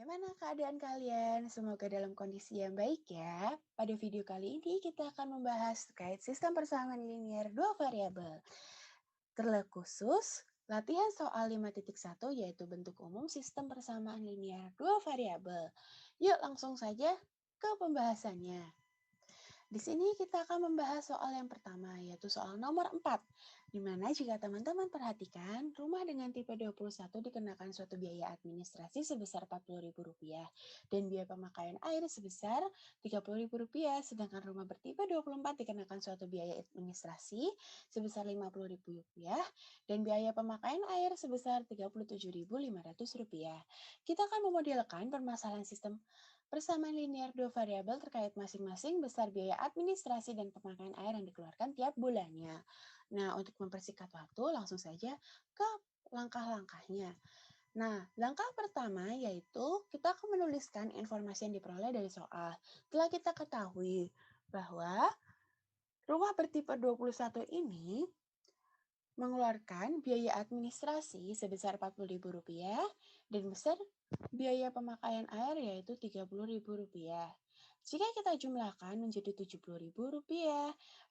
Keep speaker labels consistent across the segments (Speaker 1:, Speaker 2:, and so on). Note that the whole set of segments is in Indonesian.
Speaker 1: Bagaimana keadaan kalian? Semoga dalam kondisi yang baik ya. Pada video kali ini kita akan membahas terkait sistem persamaan linear dua variabel. Terlebih khusus, latihan soal 5.1 yaitu bentuk umum sistem persamaan linear dua variabel. Yuk langsung saja ke pembahasannya. Di sini kita akan membahas soal yang pertama, yaitu soal nomor 4, di mana jika teman-teman perhatikan, rumah dengan tipe 21 dikenakan suatu biaya administrasi sebesar Rp40.000 dan biaya pemakaian air sebesar Rp30.000, sedangkan rumah bertipe 24 dikenakan suatu biaya administrasi sebesar Rp50.000 dan biaya pemakaian air sebesar Rp37.500. Kita akan memodelkan permasalahan sistem persamaan linear dua variabel terkait masing-masing besar biaya administrasi dan pemakaian air yang dikeluarkan tiap bulannya. Nah, untuk mempersingkat waktu, langsung saja ke langkah-langkahnya. Nah, langkah pertama yaitu kita akan menuliskan informasi yang diperoleh dari soal. Telah kita ketahui bahwa rumah bertipe 21 ini mengeluarkan biaya administrasi sebesar Rp40.000 dan besar biaya pemakaian air yaitu Rp30.000. Jika kita jumlahkan menjadi Rp70.000,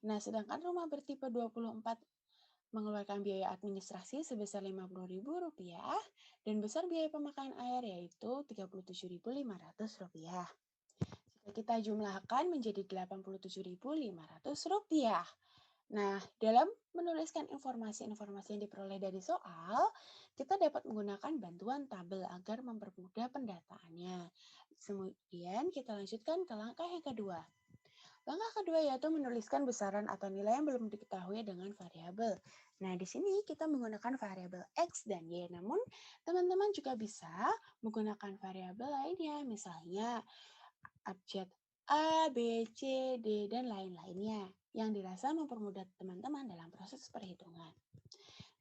Speaker 1: nah sedangkan rumah bertipe 24 mengeluarkan biaya administrasi sebesar Rp50.000 dan besar biaya pemakaian air yaitu Rp37.500. Jika kita jumlahkan menjadi Rp87.500. Nah, dalam menuliskan informasi-informasi yang diperoleh dari soal, kita dapat menggunakan bantuan tabel agar mempermudah pendataannya. Kemudian kita lanjutkan ke langkah yang kedua. Langkah kedua yaitu menuliskan besaran atau nilai yang belum diketahui dengan variabel. Nah, di sini kita menggunakan variabel X dan Y, namun teman-teman juga bisa menggunakan variabel lainnya, misalnya abjad A, B, C, D, dan lain-lainnya yang dirasa mempermudah teman-teman dalam proses perhitungan.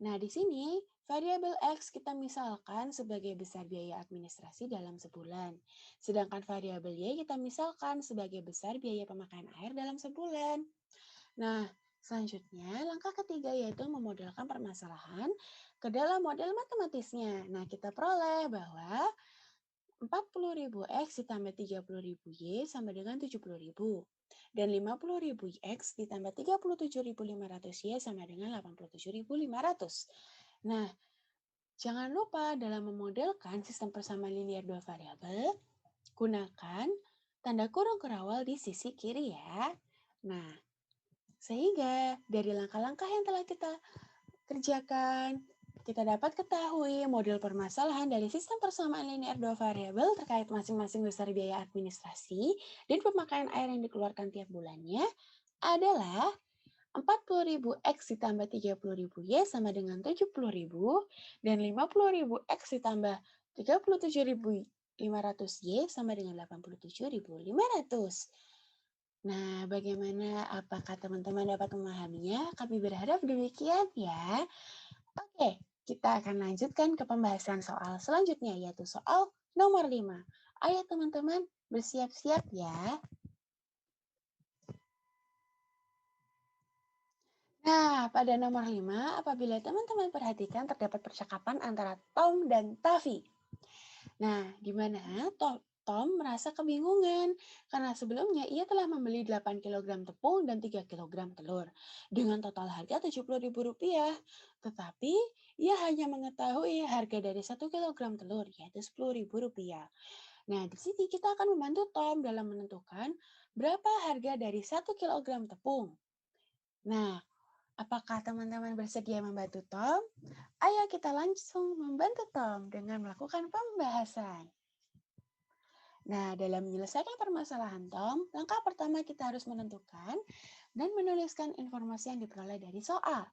Speaker 1: Nah, di sini variabel X kita misalkan sebagai besar biaya administrasi dalam sebulan. Sedangkan variabel Y kita misalkan sebagai besar biaya pemakaian air dalam sebulan. Nah, selanjutnya langkah ketiga yaitu memodelkan permasalahan ke dalam model matematisnya. Nah, kita peroleh bahwa 40.000 X ditambah 30.000 Y sama dengan 70.000. Dan 50.000 X ditambah 37.500 Y sama dengan 87.500. Nah, jangan lupa dalam memodelkan sistem persamaan linear dua variabel, gunakan tanda kurung kerawal di sisi kiri ya. Nah, sehingga dari langkah-langkah yang telah kita kerjakan, kita dapat ketahui model permasalahan dari sistem persamaan linear dua variabel terkait masing-masing besar biaya administrasi dan pemakaian air yang dikeluarkan tiap bulannya adalah 40.000 X ditambah 30.000 Y sama dengan 70.000 dan 50.000 X ditambah 37.500 Y sama dengan 87.500. Nah, bagaimana? Apakah teman-teman dapat memahaminya? Kami berharap demikian ya. Oke, kita akan lanjutkan ke pembahasan soal selanjutnya, yaitu soal nomor 5. Ayo teman-teman, bersiap-siap ya. Nah, pada nomor 5, apabila teman-teman perhatikan terdapat percakapan antara Tom dan Tavi. Nah, di mana Tom merasa kebingungan karena sebelumnya ia telah membeli 8 kilogram tepung dan 3 kilogram telur dengan total harga Rp70.000. Tetapi ia hanya mengetahui harga dari 1 kilogram telur yaitu Rp10.000. Nah, di sini kita akan membantu Tom dalam menentukan berapa harga dari 1 kilogram tepung. Nah, apakah teman-teman bersedia membantu Tom? Ayo kita langsung membantu Tom dengan melakukan pembahasan. Nah, dalam menyelesaikan permasalahan Tom, langkah pertama kita harus menentukan dan menuliskan informasi yang diperoleh dari soal.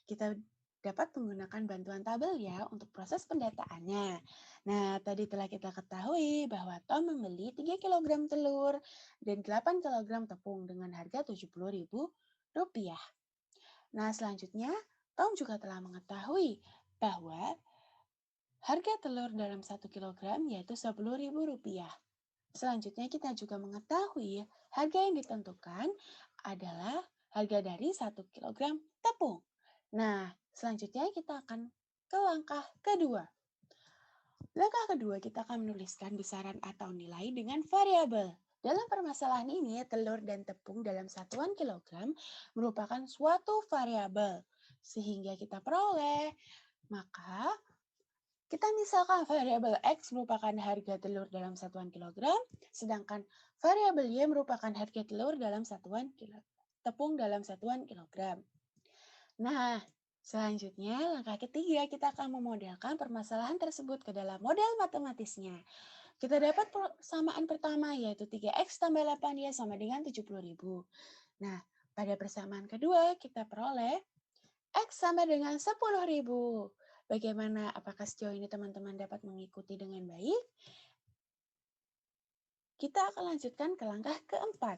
Speaker 1: Kita dapat menggunakan bantuan tabel ya untuk proses pendataannya. Nah, tadi telah kita ketahui bahwa Tom membeli 3 kilogram telur dan 8 kilogram tepung dengan harga Rp70.000. Nah, selanjutnya Tom juga telah mengetahui bahwa harga telur dalam 1 kilogram yaitu Rp10.000. Selanjutnya kita juga mengetahui harga yang ditentukan adalah harga dari 1 kilogram tepung. Nah, selanjutnya kita akan ke langkah kedua. Langkah kedua, kita akan menuliskan besaran atau nilai dengan variabel. Dalam permasalahan ini, telur dan tepung dalam satuan kilogram merupakan suatu variabel. Sehingga kita peroleh, maka kita misalkan variabel X merupakan harga telur dalam satuan kilogram, sedangkan variabel Y merupakan harga telur dalam satuan tepung dalam satuan kilogram. Nah, selanjutnya langkah ketiga kita akan memodelkan permasalahan tersebut ke dalam model matematisnya. Kita dapat persamaan pertama yaitu 3x tambah 8y sama dengan 70.000. Nah, pada persamaan kedua kita peroleh X sama dengan 10.000. Bagaimana? Apakah sejauh ini teman-teman dapat mengikuti dengan baik? Kita akan lanjutkan ke langkah keempat.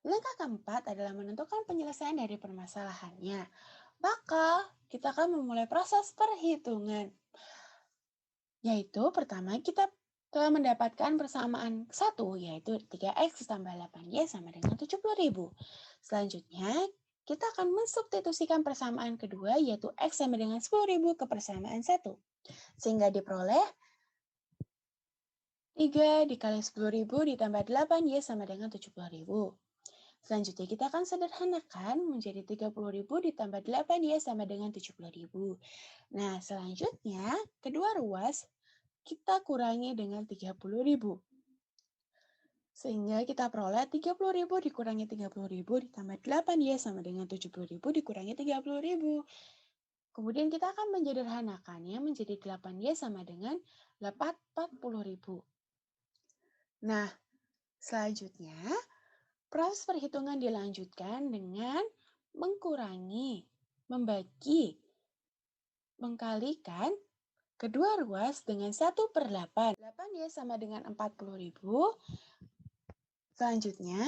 Speaker 1: Langkah keempat adalah menentukan penyelesaian dari permasalahannya. Maka, kita akan memulai proses perhitungan. Yaitu pertama kita telah mendapatkan persamaan 1, yaitu 3x tambah 8y sama dengan 70.000. Selanjutnya, kita akan mensubstitusikan persamaan kedua, yaitu x sama dengan 10.000 ke persamaan 1. Sehingga diperoleh 3 dikali 10.000 ditambah 8y sama dengan 70.000. Selanjutnya kita akan sederhanakan menjadi 30.000 ditambah 8y sama dengan 70.000. Nah, selanjutnya kedua ruas kita kurangi dengan 30.000. Sehingga kita peroleh 30.000 dikurangi 30.000 ditambah 8y sama dengan 70.000 dikurangi 30.000. Kemudian kita akan menyederhanakannya menjadi 8y sama dengan 40.000. Nah, selanjutnya proses perhitungan dilanjutkan dengan mengurangi, membagi, mengkalikan kedua ruas dengan 1/8. 8y sama dengan 40.000. Selanjutnya,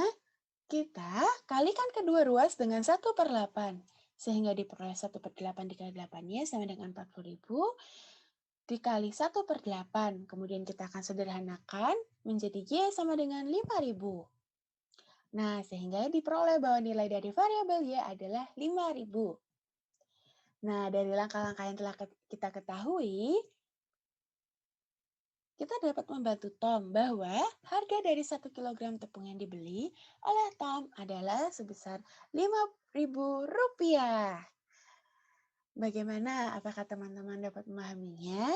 Speaker 1: kita kalikan kedua ruas dengan 1/8. Sehingga diperoleh 1/8 dikali 8y sama dengan 40.000 dikali 1/8. Kemudian kita akan sederhanakan menjadi y sama dengan 5.000. Nah, sehingga diperoleh bahwa nilai dari variabel Y adalah 5.000. Nah, dari langkah-langkah yang telah kita ketahui, kita dapat membantu Tom bahwa harga dari 1 kilogram tepung yang dibeli oleh Tom adalah sebesar Rp5.000. Bagaimana? Apakah teman-teman dapat memahaminya?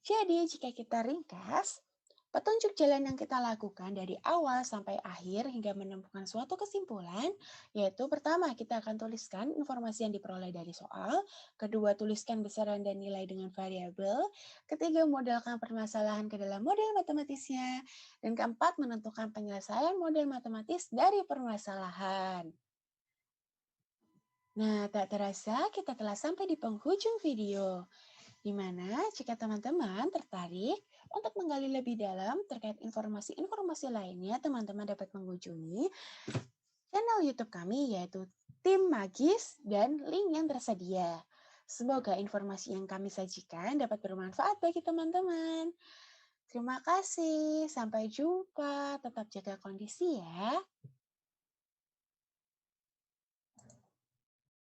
Speaker 1: Jadi, jika kita ringkas, petunjuk jalan yang kita lakukan dari awal sampai akhir hingga menemukan suatu kesimpulan, yaitu pertama, kita akan tuliskan informasi yang diperoleh dari soal, kedua, tuliskan besaran dan nilai dengan variabel, ketiga, modelkan permasalahan ke dalam model matematisnya, dan keempat, menentukan penyelesaian model matematis dari permasalahan. Nah, tak terasa kita telah sampai di penghujung video, di mana jika teman-teman tertarik untuk menggali lebih dalam terkait informasi-informasi lainnya, teman-teman dapat mengunjungi channel YouTube kami yaitu Tim Magis dan link yang tersedia. Semoga informasi yang kami sajikan dapat bermanfaat bagi teman-teman. Terima kasih, sampai jumpa, tetap jaga kondisi ya.